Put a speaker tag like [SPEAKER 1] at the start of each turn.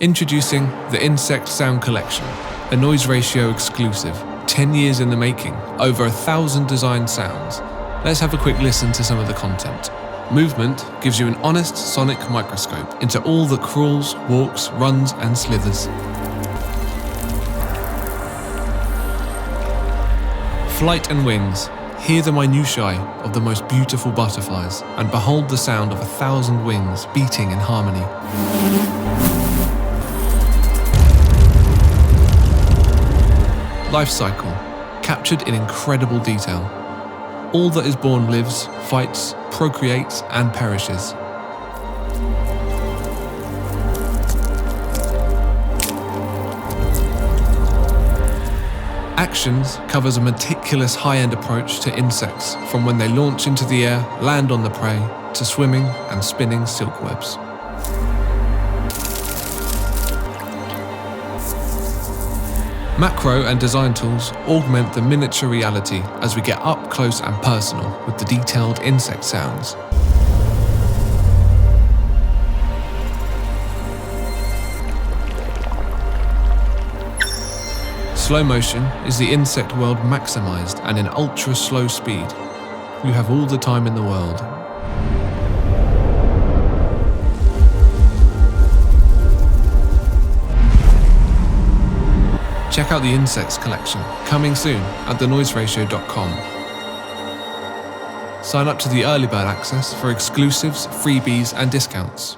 [SPEAKER 1] Introducing the Insect Sound Collection, a noise ratio exclusive, 10 years in the making, over 1,000 designed sounds. Let's have a quick listen to some of the content. Movement gives you an honest sonic microscope into all that crawls, walks, runs and slithers. Flight and wings. Hear the minutiae of the most beautiful butterflies and behold the sound of 1,000 wings beating in harmony. Life cycle, captured in incredible detail. All that is born lives, fights, procreates, and perishes. Actions covers a meticulous high-end approach to insects, from when they launch into the air, land on the prey, to swimming and spinning silk webs. Macro and design tools augment the miniature reality as we get up close and personal with the detailed insect sounds. Slow motion is the insect world maximized and in ultra slow speed. You have all the time in the world. Check out the Insects collection, coming soon at thenoiseratio.com. Sign up to the early bird access for exclusives, freebies and discounts.